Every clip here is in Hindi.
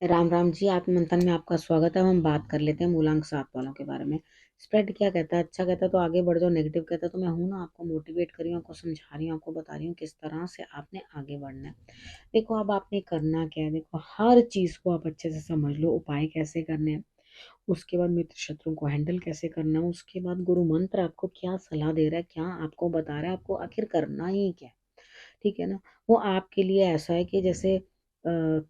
राम राम जी, आत्ममंथन में आपका स्वागत है। अब हम बात कर लेते हैं मूलांक 7 वालों के बारे में। स्प्रेड क्या कहता है? अच्छा कहता है तो आगे बढ़ जाओ, नेगेटिव कहता है तो मैं हूं ना, आपको मोटिवेट कर रही हूँ, आपको समझा रही हूँ, आपको बता रही हूँ किस तरह से आपने आगे बढ़ना है। देखो अब आपने करना क्या है, देखो हर चीज को आप अच्छे से समझ लो, उपाय कैसे करने हैं, उसके बाद मित्र शत्रु को हैंडल कैसे करना है, उसके बाद गुरु मंत्र आपको क्या सलाह दे रहा है, क्या आपको बता रहा है, आपको आखिर करना ही क्या है। ठीक है ना? वो आपके लिए ऐसा है कि जैसे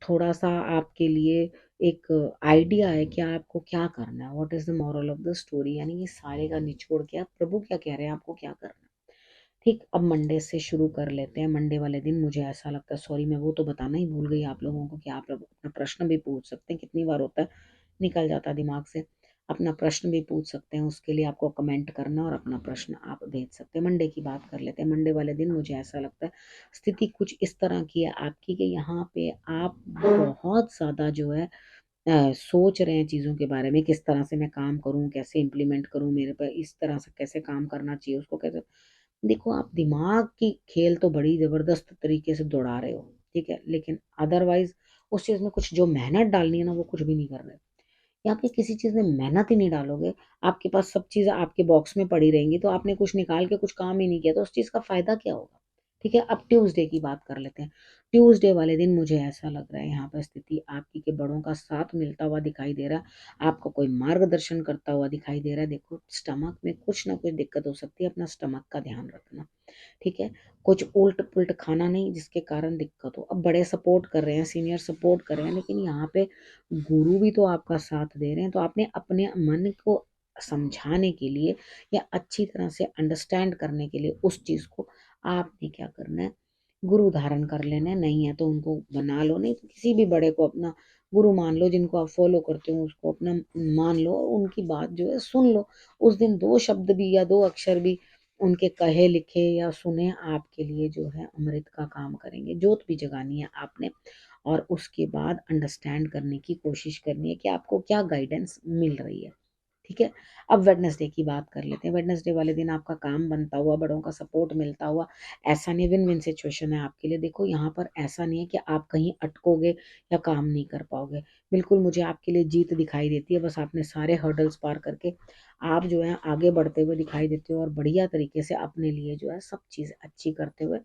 थोड़ा सा आपके लिए एक आइडिया है कि आपको क्या करना है, what is the moral of the story, यानी ये सारे का निचोड़ क्या, प्रभु क्या कह रहे हैं, आपको क्या करना है। ठीक, अब मंडे से शुरू कर लेते हैं। मंडे वाले दिन मुझे ऐसा लगता है, सॉरी मैं वो तो बताना ही भूल गई आप लोगों को, कि आप लोग अपना प्रश्न भी पूछ सकते हैं, कितनी बार होता है निकल जाता है दिमाग से। अपना प्रश्न भी पूछ सकते हैं, उसके लिए आपको कमेंट करना और अपना प्रश्न आप भेज सकते हैं। मंडे की बात कर लेते हैं। मंडे वाले दिन मुझे ऐसा लगता है स्थिति कुछ इस तरह की है आपकी कि यहाँ पे आप बहुत ज़्यादा जो है सोच रहे हैं चीज़ों के बारे में, किस तरह से मैं काम करूँ, कैसे इम्प्लीमेंट करूँ, मेरे पे इस तरह से कैसे काम करना चाहिए, उसको कैसे। देखो आप दिमाग की खेल तो बड़ी ज़बरदस्त तरीके से दौड़ा रहे हो, ठीक है, लेकिन अदरवाइज उस चीज़ में कुछ जो मेहनत डालनी है ना, वो कुछ भी नहीं कर रहे। या आप किसी चीज़ में मेहनत ही नहीं डालोगे, आपके पास सब चीज़ें आपके बॉक्स में पड़ी रहेंगी, तो आपने कुछ निकाल के कुछ काम ही नहीं किया, तो उस चीज़ का फ़ायदा क्या होगा? ठीक है, अब ट्यूसडे की बात कर लेते हैं। ट्यूसडे वाले दिन मुझे ऐसा लग रहा है यहाँ पर स्थिति आपकी के बड़ों का साथ मिलता हुआ दिखाई दे रहा है, आपको कोई मार्गदर्शन करता हुआ दिखाई दे रहा है। देखो स्टमक में कुछ ना कुछ दिक्कत हो सकती है, अपना स्टमक का ध्यान रखना। ठीक है, कुछ उल्ट पुल्ट खाना नहीं जिसके कारण दिक्कत हो। अब बड़े सपोर्ट कर रहे हैं, सीनियर सपोर्ट कर रहे हैं, लेकिन यहाँ पे गुरु भी तो आपका साथ दे रहे हैं, तो आपने अपने मन को समझाने के लिए या अच्छी तरह से अंडरस्टैंड करने के लिए उस चीज को आपने क्या करना है, गुरु धारण कर लेना है। नहीं है तो उनको बना लो, नहीं तो किसी भी बड़े को अपना गुरु मान लो, जिनको आप फॉलो करते हो उसको अपना मान लो, और उनकी बात जो है सुन लो। उस दिन दो शब्द भी या दो अक्षर भी उनके कहे लिखे या सुने आपके लिए जो है अमृत का काम करेंगे। जोत भी जगानी है आपने, और उसके बाद अंडरस्टैंड करने की कोशिश करनी है कि आपको क्या गाइडेंस मिल रही है। ठीक है, अब वेडनेसडे की बात कर लेते हैं। वेडनेसडे वाले दिन आपका काम बनता हुआ, बड़ों का सपोर्ट मिलता हुआ, ऐसा नहीं, विन विन सिचुएशन है आपके लिए। देखो यहाँ पर ऐसा नहीं है कि आप कहीं अटकोगे या काम नहीं कर पाओगे, बिल्कुल मुझे आपके लिए जीत दिखाई देती है। बस आपने सारे हर्डल्स पार करके आप जो है आगे बढ़ते हुए दिखाई देते हो, और बढ़िया तरीके से अपने लिए जो है सब चीज़ अच्छी करते हुए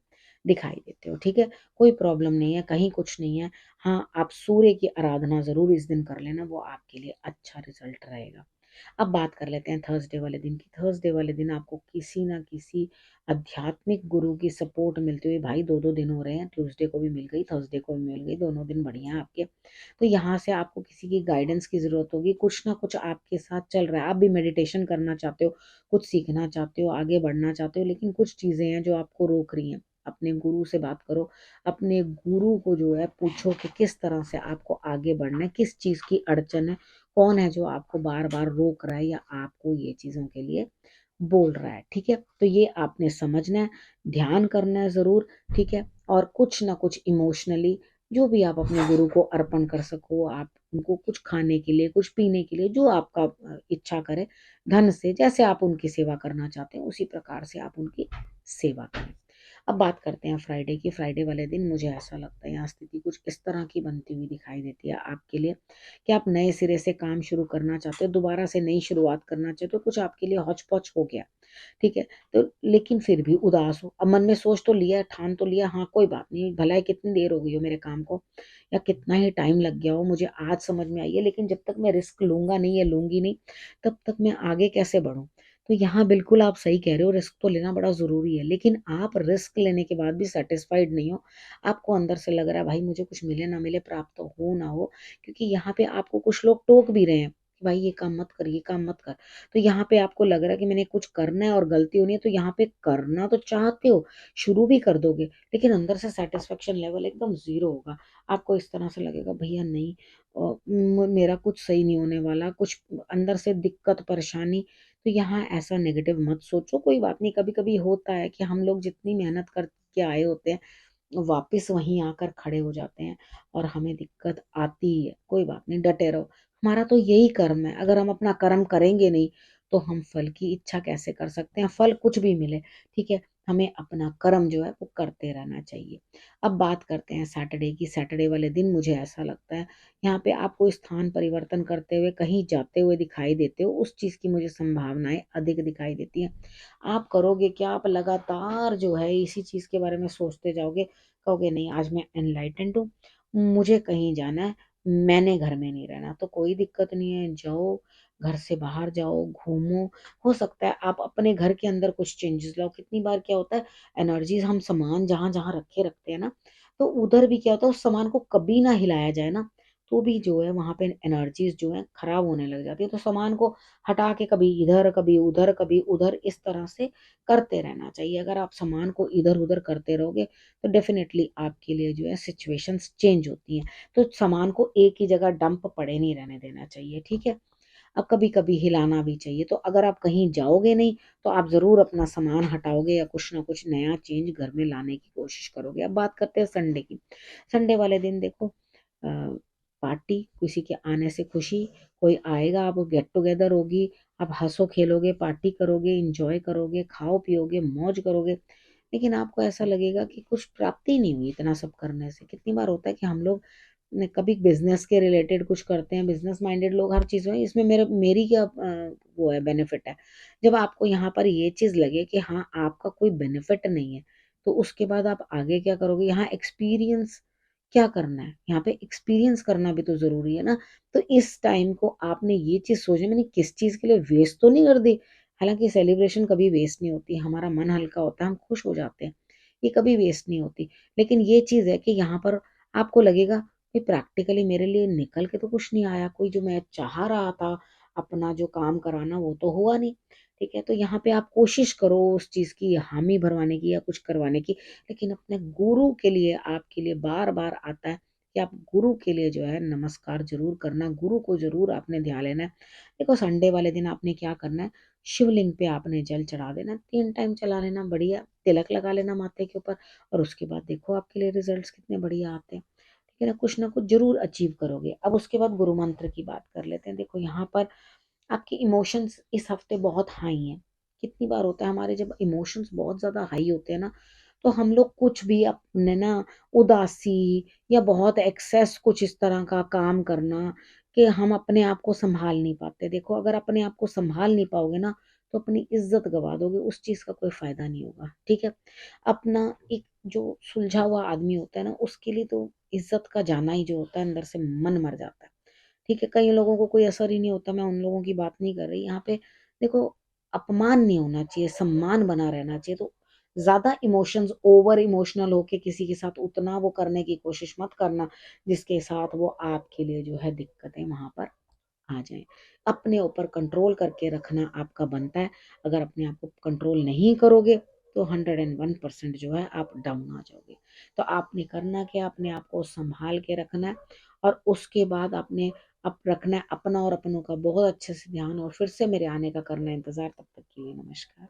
दिखाई देते हो। ठीक है, कोई प्रॉब्लम नहीं है, कहीं कुछ नहीं है। हाँ, आप सूर्य की आराधना ज़रूर इस दिन कर लेना, वो आपके लिए अच्छा रिजल्ट रहेगा। अब बात कर लेते हैं थर्सडे वाले दिन की। थर्सडे वाले दिन आपको किसी ना किसी आध्यात्मिक गुरु की सपोर्ट मिलती हुई, भाई दो दो दिन हो रहे हैं, ट्यूसडे को भी मिल गई, थर्सडे को भी मिल गई, दोनों दिन बढ़िया हैं आपके। तो यहाँ से आपको किसी की गाइडेंस की ज़रूरत होगी, कुछ ना कुछ आपके साथ चल रहा है। आप भी मेडिटेशन करना चाहते हो, कुछ सीखना चाहते हो, आगे बढ़ना चाहते हो, लेकिन कुछ चीज़ें हैं जो आपको रोक रही हैं। अपने गुरु से बात करो, अपने गुरु को जो है पूछो कि किस तरह से आपको आगे बढ़ना है, किस चीज़ की अड़चन है, कौन है जो आपको बार बार रोक रहा है या आपको ये चीज़ों के लिए बोल रहा है। ठीक है, तो ये आपने समझना है, ध्यान करना है ज़रूर। ठीक है, और कुछ ना कुछ इमोशनली जो भी आप अपने गुरु को अर्पण कर सको, आप उनको कुछ खाने के लिए, कुछ पीने के लिए, जो आपका इच्छा करे, धन से, जैसे आप उनकी सेवा करना चाहते हैं उसी प्रकार से आप उनकी सेवा करें। अब बात करते हैं फ्राइडे की। फ्राइडे वाले दिन मुझे ऐसा लगता है यहाँ स्थिति कुछ इस तरह की बनती हुई दिखाई देती है आपके लिए कि आप नए सिरे से काम शुरू करना चाहते हो, दोबारा से नई शुरुआत करना चाहते हो, कुछ आपके लिए हौच-पौच हो गया। ठीक है, तो लेकिन फिर भी उदास हो। अब मन में सोच तो लिया है, ठान तो लिया, हाँ कोई बात नहीं, भला ही कितनी देर हो गई हो मेरे काम को, या कितना ही टाइम लग गया हो, मुझे आज समझ में आई है, लेकिन जब तक मैं रिस्क लूँगा नहीं या लूँगी नहीं, तब तक मैं आगे कैसे बढ़ूँ? तो यहाँ बिल्कुल आप सही कह रहे हो, रिस्क तो लेना बड़ा ज़रूरी है, लेकिन आप रिस्क लेने के बाद भी सैटिस्फाइड नहीं हो। आपको अंदर से लग रहा है भाई मुझे कुछ मिले ना मिले, प्राप्त हो ना हो, क्योंकि यहाँ पे आपको कुछ लोग टोक भी रहे हैं कि भाई ये काम मत कर, ये काम मत कर। तो यहाँ पे आपको लग रहा है कि मैंने कुछ करना है और गलती होनी है, तो यहाँ पे करना तो चाहते हो, शुरू भी कर दोगे, लेकिन अंदर से सैटिस्फैक्शन लेवल एकदम ज़ीरो होगा। आपको इस तरह से लगेगा भैया नहीं, मेरा कुछ सही नहीं होने वाला, कुछ अंदर से दिक्कत परेशानी। तो यहाँ ऐसा नेगेटिव मत सोचो, कोई बात नहीं, कभी-कभी होता है कि हम लोग जितनी मेहनत करके आए होते हैं, वापस वहीं आकर खड़े हो जाते हैं और हमें दिक्कत आती ही है। कोई बात नहीं, डटे रहो। हमारा तो यही कर्म है, अगर हम अपना कर्म करेंगे नहीं, तो हम फल की इच्छा कैसे कर सकते हैं? फल कुछ भी मिले, ठीक है? हमें अपना कर्म जो है वो करते रहना चाहिए। अब बात करते हैं सैटरडे की। सैटरडे वाले दिन मुझे ऐसा लगता है यहाँ पे आप कोई स्थान परिवर्तन करते हुए कहीं जाते हुए दिखाई देते हो, उस चीज़ की मुझे संभावनाएँ अधिक दिखाई देती हैं। आप करोगे क्या? आप लगातार जो है इसी चीज़ के बारे में सोचते जाओगे, कहोगे नहीं आज मैं एनलाइटेंड हूँ, मुझे कहीं जाना है, मैंने घर में नहीं रहना। तो कोई दिक्कत नहीं है, जाओ, घर से बाहर जाओ, घूमो। हो सकता है आप अपने घर के अंदर कुछ चेंजेस लाओ। कितनी बार क्या होता है, एनर्जीज़ हम सामान जहाँ-जहाँ रखे रखते हैं ना, तो उधर भी क्या होता है उस सामान को कभी ना हिलाया जाए ना, तो भी जो है वहाँ पे एनर्जीज़ जो हैं खराब होने लग जाती है। तो सामान को हटा के कभी इधर, कभी उधर, कभी उधर इस तरह से करते रहना चाहिए। अगर आप सामान को इधर-उधर करते रहोगे तो डेफ़िनेटली आपके लिए जो है सिचुएशंस चेंज होती हैं। तो सामान को एक ही जगह डंप पड़े नहीं रहने देना चाहिए, ठीक है? अब कभी-कभी हिलाना भी चाहिए। तो अगर आप कहीं जाओगे नहीं, तो आप ज़रूर अपना सामान हटाओगे या कुछ ना कुछ नया चेंज घर में लाने की कोशिश करोगे। अब बात करते हैं संडे की। संडे वाले दिन देखो पार्टी, किसी के आने से खुशी, कोई आएगा, आप गेट टुगेदर होगी, आप हँसो-खेलोगे, पार्टी करोगे, एन्जॉय करोगे, खाओ-पियोगे, मौज करोगे। लेकिन आपको ऐसा लगेगा कि कुछ प्राप्ति नहीं हुई इतना सब करने से। कितनी बार होता है कि हम लोग कभी बिज़नेस के रिलेटेड कुछ करते हैं, बिज़नेस माइंडेड लोग हर चीज़ में इसमें मेरी क्या वो है बेनिफिट है। जब आपको यहाँ पर ये चीज़ लगे कि हाँ, आपका कोई बेनिफिट नहीं है, तो उसके बाद आप आगे क्या करोगे? यहाँ एक्सपीरियंस क्या करना है? यहाँ पे एक्सपीरियंस करना भी तो ज़रूरी है ना। तो इस टाइम को आपने ये चीज़ सोची मैंने किस चीज़ के लिए वेस्ट तो नहीं कर दी। हालाँकि सेलिब्रेशन कभी वेस्ट नहीं होती, हमारा मन हल्का होता है, हम खुश हो जाते हैं। ये कभी वेस्ट नहीं होती। लेकिन ये चीज़ है कि यहाँ पर आपको लगेगा कि प्रैक्टिकली मेरे लिए निकल के तो कुछ नहीं आया, कोई जो मैं चाह रहा था अपना जो काम कराना वो तो हुआ नहीं, ठीक है? तो यहाँ पे आप कोशिश करो उस चीज़ की हामी भरवाने की या कुछ करवाने की, लेकिन अपने गुरु के लिए आपके लिए बार-बार आता है कि आप गुरु के लिए जो है नमस्कार ज़रूर करना, गुरु को ज़रूर आपने ध्यान लेना है। देखो संडे वाले दिन आपने क्या करना है, शिवलिंग पे आपने जल चढ़ा देना, 3 टाइम चला लेना बढ़िया, तिलक लगा लेना माथे के ऊपर और उसके बाद देखो आपके लिए रिज़ल्ट्स कितने बढ़िया आते हैं। ठीक है ना? कुछ ना कुछ ज़रूर अचीव करोगे। अब उसके बाद गुरु मंत्र की बात कर लेते हैं। देखो यहाँ पर आपके इमोशंस इस हफ्ते बहुत हाई हैं। कितनी बार होता है हमारे जब इमोशंस बहुत ज़्यादा हाई होते हैं ना, तो हम लोग कुछ भी अपने ना उदासी या बहुत एक्सेस कुछ इस तरह का काम करना कि हम अपने आप को सँभाल नहीं पाते। देखो अगर अपने आप को सँभाल नहीं पाओगे ना, तो अपनी इज़्ज़त गँवा दोगे, उस चीज़ का कोई फ़ायदा नहीं होगा। ठीक है? अपना एक जो सुलझा हुआ आदमी होता है ना, उसके लिए तो इज़्ज़त का जाना ही जो होता है अंदर से मन मर जाता है। ठीक है, कई लोगों को कोई असर ही नहीं होता, मैं उन लोगों की बात नहीं कर रही। यहाँ पे देखो अपमान नहीं होना चाहिए, सम्मान बना रहना चाहिए। तो ज़्यादा इमोशंस ओवर इमोशनल होके किसी के साथ उतना वो करने की कोशिश मत करना, जिसके साथ वो आपके लिए जो है दिक्कतें वहाँ पर आ जाएँ। अपने ऊपर कंट्रोल करके रखना आपका बनता है। अगर अपने आप को कंट्रोल नहीं करोगे, तो 101% जो है आप डाउन आ जाओगे। तो आपने करना क्या? अपने आप को सँभाल के रखना है और उसके बाद आपने अब रखना है अपना और अपनों का बहुत अच्छे से ध्यान और फिर से मेरे आने का करना है इंतज़ार। तब तक के लिए नमस्कार।